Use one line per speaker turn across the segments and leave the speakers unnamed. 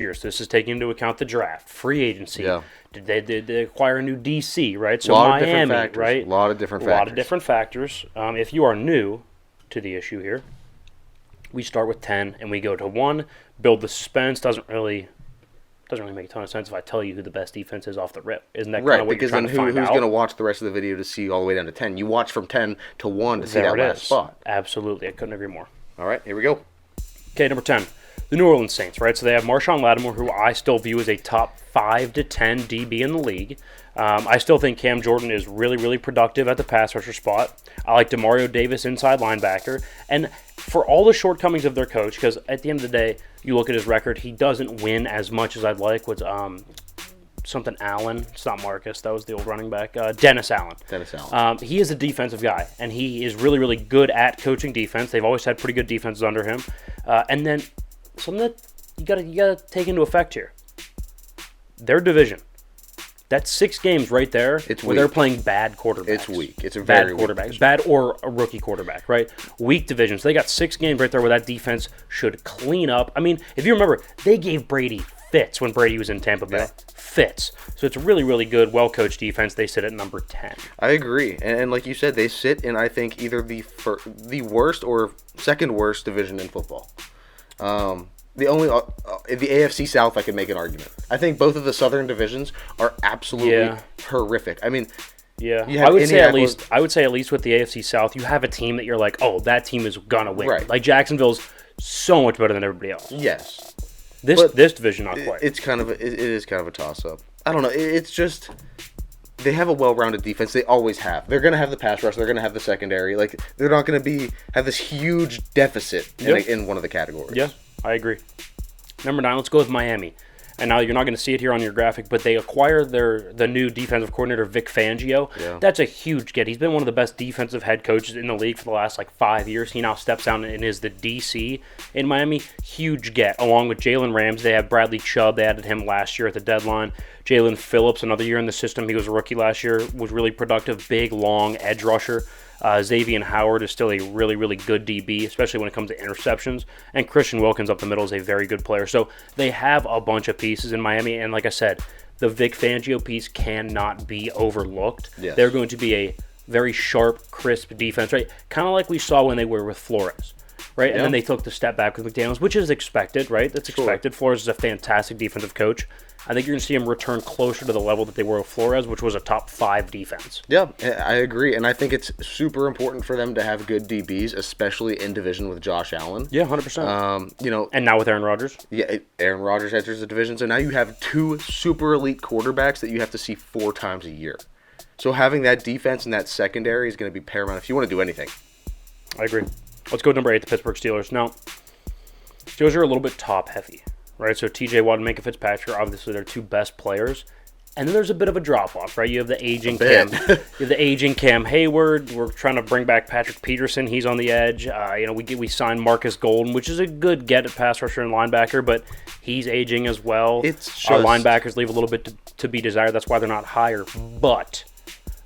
years. This is taking into account the draft, free agency.
Yeah.
Did they acquire a new DC, right? So
a lot
Miami,
of different factors.
right?
A lot of different factors.
A lot of different factors. If you are new to the issue here, we start with 10 and we go to 1. Build the suspense. Doesn't really make a ton of sense if I tell you who the best defense is off the rip. Isn't that kind of what you're trying to find out?
Who's going to watch the rest of the video to see all the way down to 10? You watch from 10 to 1 to see that last spot.
Absolutely. I couldn't agree more.
All right, here we go.
Okay, number 10. The New Orleans Saints, right? So they have Marshawn Lattimore, who I still view as a top 5 to 10 DB in the league. I still think Cam Jordan is really, really productive at the pass rusher spot. I like Demario Davis inside linebacker. And for all the shortcomings of their coach, because at the end of the day, you look at his record, he doesn't win as much as I'd like with something Allen. It's not Marcus. That was the old running back. Dennis Allen. He is a defensive guy, and he is really, really good at coaching defense. They've always had pretty good defenses under him. And then something that you gotta take into effect here. Their division. That's 6 games right there where they're playing bad quarterbacks.
It's weak. It's a
bad
very
quarterbacks.
Weak.
Bad or a rookie quarterback, right? Weak divisions. They got 6 games right there where that defense should clean up. I mean, if you remember, they gave Brady fits when Brady was in Tampa Bay. Yeah. Fits. So it's a really, really good, well-coached defense. They sit at number 10.
I agree. And like you said, they sit in, I think, either the worst or second worst division in football. The AFC South, I could make an argument. I think both of the Southern divisions are absolutely horrific. I mean,
I would say at least with the AFC South, you have a team that you're like, oh, that team is gonna win.
Right.
Like Jacksonville's so much better than everybody else.
Yes.
This division not quite.
It is kind of a toss up. I don't know. It's just they have a well-rounded defense. They always have. They're going to have the pass rush. They're going to have the secondary. Like they're not going to have this huge deficit in one of the categories.
Yeah, I agree. Number 9, let's go with Miami. And now you're not going to see it here on your graphic, but they acquired the new defensive coordinator, Vic Fangio.
Yeah.
That's a huge get. He's been one of the best defensive head coaches in the league for the last 5 years. He now steps down and is the DC in Miami. Huge get. Along with Jalen Ramsey, they have Bradley Chubb. They added him last year at the deadline. Jalen Phillips, another year in the system. He was a rookie last year. Was really productive. Big, long edge rusher. Xavier Howard is still a really, really good DB, especially when it comes to interceptions. And Christian Wilkins up the middle is a very good player. So they have a bunch of pieces in Miami. And like I said, the Vic Fangio piece cannot be overlooked.
Yes.
They're going to be a very sharp, crisp defense, right? Kind of like we saw when they were with Flores, right?
Yeah.
And then they took the step back with McDaniels, which is expected, right? That's expected. Flores is a fantastic defensive coach. I think you're going to see him return closer to the level that they were with Flores, which was a top 5 defense.
Yeah, I agree. And I think it's super important for them to have good DBs, especially in division with Josh Allen.
Yeah, 100%.
And
now with Aaron Rodgers?
Yeah, Aaron Rodgers enters the division. So now you have 2 super elite quarterbacks that you have to see 4 times a year. So having that defense and that secondary is going to be paramount if you want to do anything.
I agree. Let's go number 8, the Pittsburgh Steelers. Now, Steelers are a little bit top-heavy. Right, so T.J. Watt and Minka Fitzpatrick are obviously their 2 best players, and then there's a bit of a drop off, right? You have the aging Cam Hayward. We're trying to bring back Patrick Peterson. He's on the edge. We signed Marcus Golden, which is a good get at pass rusher and linebacker, but he's aging as well. Our linebackers leave a little bit to be desired. That's why they're not higher. But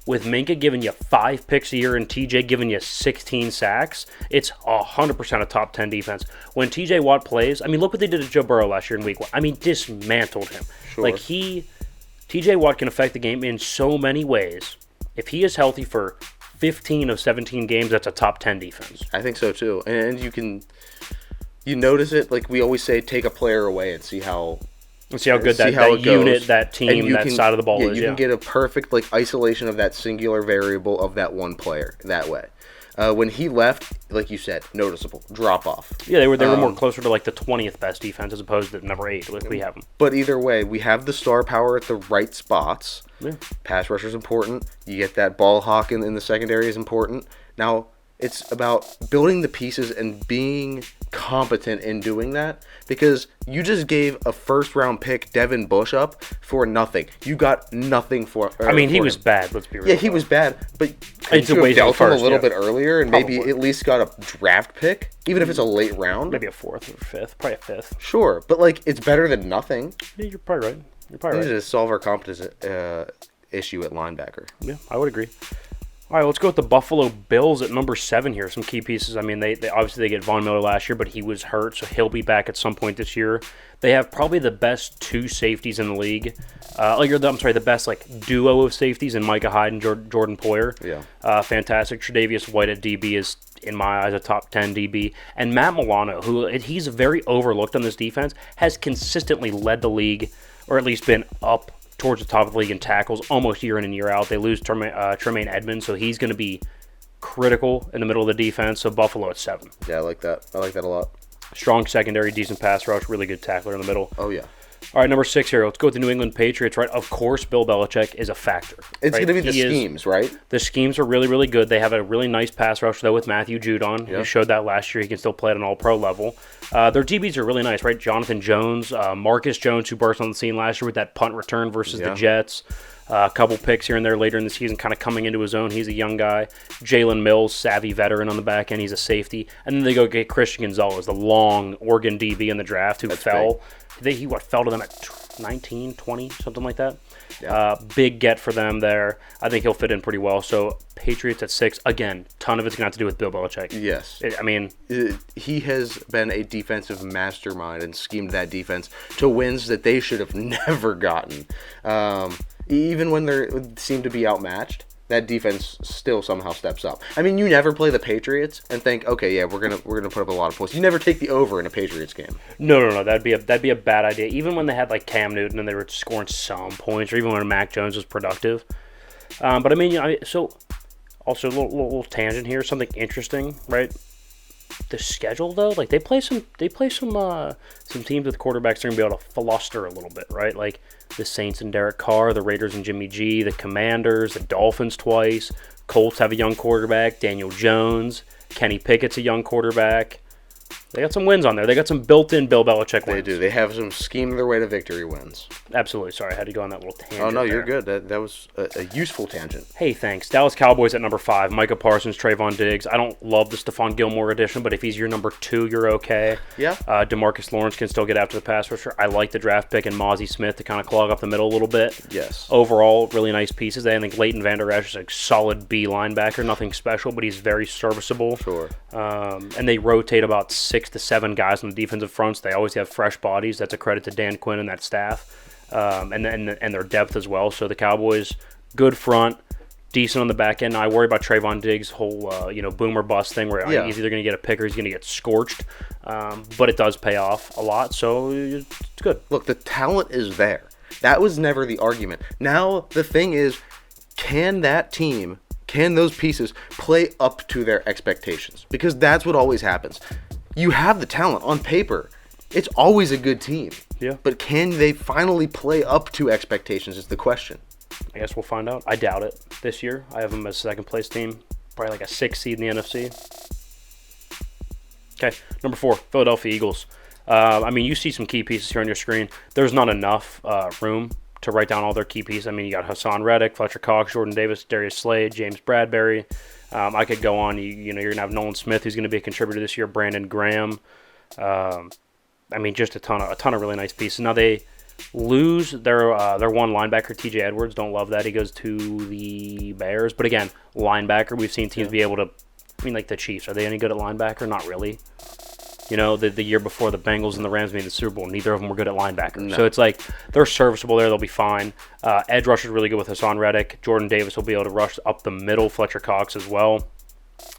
with Minka giving you 5 picks a year and TJ giving you 16 sacks, it's 100% a top 10 defense. When TJ Watt plays, I mean, look what they did to Joe Burrow last year in week 1. I mean, dismantled him.
Sure.
TJ Watt can affect the game in so many ways. If he is healthy for 15 of 17 games, that's a top 10 defense.
I think so too. And you notice it, like we always say, take a player away and see how
good that unit, that team, that side of the ball is.
You can get a perfect isolation of that singular variable of that one player that way. When he left, like you said, noticeable drop off.
Yeah, they were more closer to the 20th best defense as opposed to number 8, like we have them.
But either way, we have the star power at the right spots.
Yeah.
Pass rusher is important. You get that ball hawk in the secondary is important. Now it's about building the pieces and being competent in doing that, because you just gave a first-round pick, Devin Bush, up for nothing. You got nothing for
he was bad, let's be real.
Yeah, he was bad, but
it's a waste
dealt him a little bit earlier and maybe at least got a draft pick, even if it's a late round.
Maybe a 4th or 5th, probably a 5th.
Sure, but it's better than nothing.
Yeah, you're probably right. We
need to solve our competence issue at linebacker.
Yeah, I would agree. All right, let's go with the Buffalo Bills at number 7 here. Some key pieces. I mean, they obviously they get Von Miller last year, but he was hurt, so he'll be back at some point this year. They have probably the best 2 safeties in the league. The best duo of safeties in Micah Hyde and Jordan Poyer.
Yeah.
Fantastic. Tre'Davious White at DB is, in my eyes, a top 10 DB. And Matt Milano, who he's very overlooked on this defense, has consistently led the league, or at least been up towards the top of the league in tackles almost year in and year out. They lose Tremaine Edmonds, so he's going to be critical in the middle of the defense. So Buffalo at 7.
Yeah, I like that. I like that a lot.
Strong secondary, decent pass rush, really good tackler in the middle.
Oh, yeah.
All right, number 6 here. Let's go with the New England Patriots, right? Of course, Bill Belichick is a factor.
It's
right?
going to be the schemes, right?
The schemes are really, really good. They have a really nice pass rush, though, with Matthew Judon.
Yep.
He showed that last year. He can still play at an all-pro level. Their DBs are really nice, right? Jonathan Jones, Marcus Jones, who burst on the scene last year with that punt return versus the Jets. A couple picks here and there later in the season, kind of coming into his own. He's a young guy. Jalen Mills, savvy veteran on the back end. He's a safety. And then they go get Christian Gonzalez, the long Oregon DB in the draft who fell. He fell to them at 19, 20, something like that. Yeah. Big get for them there. I think he'll fit in pretty well. So Patriots at 6. Again, ton of it's going to have to do with Bill Belichick.
Yes. He has been a defensive mastermind and schemed that defense to wins that they should have never gotten. Even when they seem to be outmatched, that defense still somehow steps up. I mean, you never play the Patriots and think, okay, yeah, we're gonna put up a lot of points. You never take the over in a Patriots game.
No. That'd be a bad idea. Even when they had Cam Newton and they were scoring some points, or even when Mac Jones was productive. But I mean, so also a little tangent here, something interesting, right? The schedule though, they play some teams with quarterbacks that are gonna be able to fluster a little bit, right? Like the Saints and Derek Carr, the Raiders and Jimmy G, the Commanders, the Dolphins twice. Colts have a young quarterback, Daniel Jones. Kenny Pickett's a young quarterback. They got some wins on there. They got some built-in Bill Belichick wins.
They do. They have some scheme their way to victory wins.
Absolutely. Sorry, I had to go on that little tangent.
Oh, no, you're good. That was a useful tangent.
Hey, thanks. Dallas Cowboys at number 5. Micah Parsons, Trayvon Diggs. I don't love the Stephon Gilmore edition, but if he's your number 2, you're okay.
Yeah.
DeMarcus Lawrence can still get after the pass rusher. I like the draft pick and Mozzie Smith to kind of clog up the middle a little bit.
Yes.
Overall, really nice pieces. I think Leighton Vander Esch is a solid B linebacker. Nothing special, but he's very serviceable.
Sure.
And they rotate about 6 to 7 guys on the defensive fronts. They always have fresh bodies. That's a credit to Dan Quinn and that staff, and their depth as well. So the Cowboys, good front, decent on the back end. Now, I worry about Trayvon Diggs' whole boomer bust thing, where he's either going to get a pick or he's going to get scorched. But it does pay off a lot, so it's good.
Look, the talent is there. That was never the argument. Now the thing is, can those pieces play up to their expectations? Because that's what always happens. You have the talent on paper. It's always a good team.
Yeah.
But can they finally play up to expectations is the question.
I guess we'll find out. I doubt it this year. I have them as a second-place team. Probably a 6th seed in the NFC. Okay, number 4, Philadelphia Eagles. You see some key pieces here on your screen. There's not enough room to write down all their key pieces. You got Hassan Reddick, Fletcher Cox, Jordan Davis, Darius Slade, James Bradbury. I could go on. You're going to have Nolan Smith, who's going to be a contributor this year, Brandon Graham. Just a ton of really nice pieces. Now they lose their one linebacker, TJ Edwards. Don't love that. He goes to the Bears. But again, linebacker, we've seen teams be able to, like the Chiefs. Are they any good at linebacker? Not really. The year before the Bengals and the Rams made the Super Bowl, neither of them were good at linebacker. No. So it's they're serviceable there. They'll be fine. Edge rush is really good with Hassan Reddick. Jordan Davis will be able to rush up the middle. Fletcher Cox as well.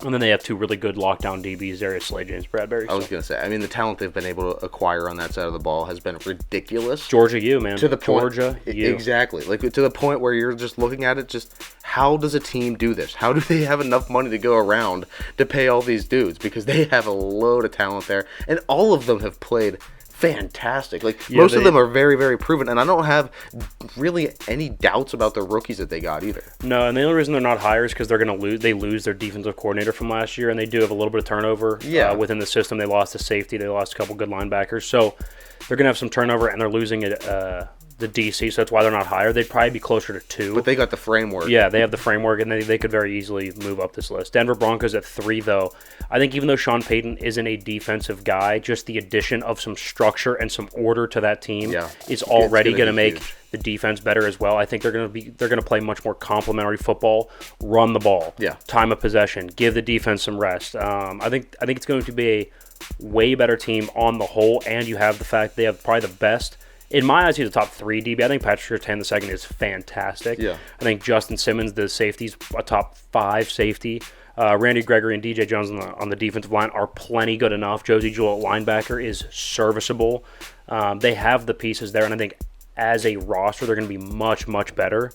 And then they have 2 really good lockdown DBs, Darius Slade, James Bradbury.
I was going to say, the talent they've been able to acquire on that side of the ball has been ridiculous.
Georgia U, man.
To the point,
Georgia U.
Exactly. To the point where you're just looking at it, just how does a team do this? How do they have enough money to go around to pay all these dudes? Because they have a load of talent there, and all of them have played fantastic. Most of them are very, very proven, and I don't have really any doubts about the rookies that they got either.
No, and the only reason they're not higher is because they're going to lose. They lose their defensive coordinator from last year, and they do have a little bit of turnover within the system. They lost a safety. They lost a couple good linebackers. So they're going to have some turnover, and they're losing the DC, so that's why they're not higher. They'd probably be closer to 2.
But they got the framework.
Yeah, they have the framework, and they could very easily move up this list. Denver Broncos at 3, though. I think even though Sean Payton isn't a defensive guy, just the addition of some structure and some order to that team is already going to make the defense better as well. I think they're going to play much more complementary football, run the ball, time of possession, give the defense some rest. I think it's going to be a way better team on the whole, and you have the fact they have probably the best. In my eyes, he's the top 3 DB. I think Patrick Surtain II is fantastic.
Yeah.
I think Justin Simmons, the safety's a top 5 safety. Randy Gregory and DJ Jones on the defensive line are plenty good enough. Josie Jewell at linebacker is serviceable. They have the pieces there, and I think as a roster, they're going to be much, much better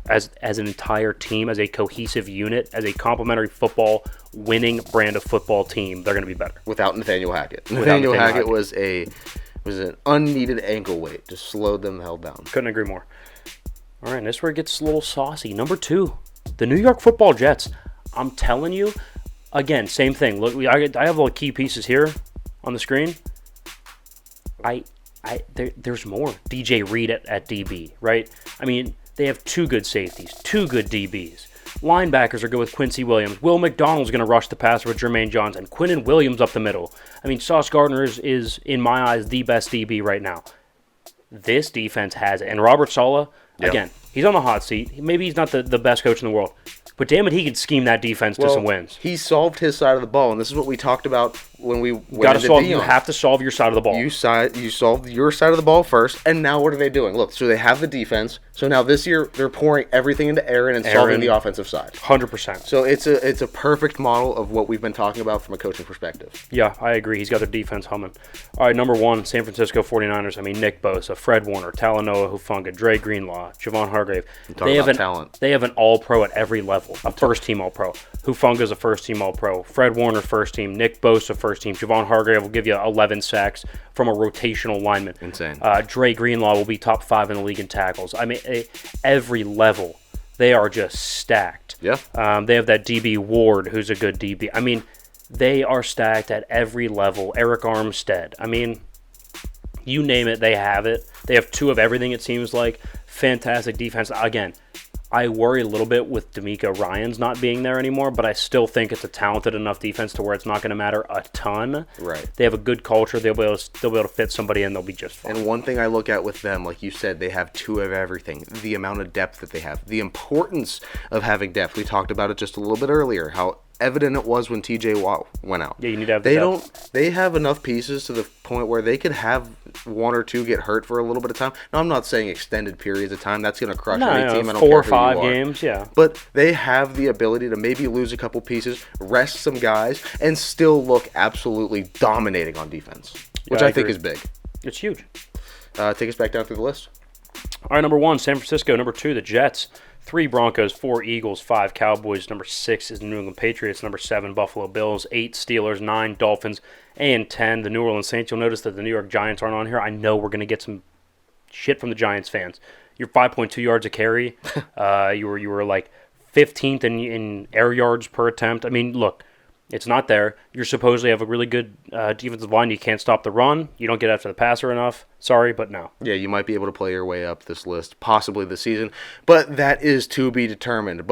as an entire team, as a cohesive unit, as a complementary football, winning brand of football team. They're going to be better.
Without Nathaniel Hackett. Nathaniel Hackett was an unneeded ankle weight. Just slowed them the hell down.
Couldn't agree more. All right, and this is where it gets a little saucy. Number 2, the New York Football Jets. I'm telling you, again, same thing. Look, I have little key pieces here on the screen. There's more. DJ Reed at DB, right? I mean, they have 2 good safeties, 2 good DBs. Linebackers are good with Quincy Williams. Will McDonald's going to rush the passer with Jermaine Johnson. Quinnen Williams up the middle. I mean, Sauce Gardner is, in my eyes, the best DB right now. This defense has it. And Robert Saleh, again, he's on the hot seat. Maybe he's not the best coach in the world. But damn it, he could scheme that defense to some wins.
He solved his side of the ball, and this is what we talked about when we went into Dion.
You have to solve your side of the ball.
You solved your side of the ball first, and now what are they doing? Look, so they have the defense. So now this year they're pouring everything into Aaron and solving the offensive side.
100%.
So it's a perfect model of what we've been talking about from a coaching perspective.
Yeah, I agree. He's got their defense humming. All right, number 1, San Francisco 49ers. I mean, Nick Bosa, Fred Warner, Talanoa Hufanga, Dre Greenlaw, Javon Hargrave. They have an all-pro at every level, a first-team all-pro. Hufanga's a first-team all-pro. Fred Warner, first team. Nick Bosa, first team. Javon Hargrave will give you 11 sacks from a rotational lineman.
Insane.
Dre Greenlaw will be top 5 in the league in tackles. I mean, every level, they are just stacked.
Yeah.
They have that DB Ward, who's a good DB. I mean, they are stacked at every level. Eric Armstead. I mean, you name it, they have it. They have 2 of everything, it seems like. Fantastic defense. Again, I worry a little bit with D'Amico Ryans not being there anymore, but I still think it's a talented enough defense to where it's not going to matter a ton.
Right.
They have a good culture. They'll be able to fit somebody in. They'll be just fine.
And one thing I look at with them, like you said, they have 2 of everything. The amount of depth that they have. The importance of having depth. We talked about it just a little bit earlier, how evident it was when TJ Watt went out.
Yeah, you need to have the depth.
They have enough pieces to the point where they could have 1 or 2 get hurt for a little bit of time. Now, I'm not saying extended periods of time. That's going to crush any team. I don't
4
care
or 5 games, yeah.
But they have the ability to maybe lose a couple pieces, rest some guys, and still look absolutely dominating on defense, which I think is big.
It's huge.
Take us back down through the list.
All right, number 1, San Francisco. Number 2, the Jets. 3, Broncos. 4, Eagles. 5, Cowboys. Number 6 is the New England Patriots. Number 7, Buffalo Bills. 8, Steelers. 9, Dolphins. And 10, the New Orleans Saints. You'll notice that the New York Giants aren't on here. I know we're going to get some shit from the Giants fans. You're 5.2 yards a carry. You were like 15th in air yards per attempt. I mean, look, it's not there. You supposedly have a really good defensive line. You can't stop the run. You don't get after the passer enough. Sorry, but no.
Yeah, you might be able to play your way up this list, possibly this season, but that is to be determined.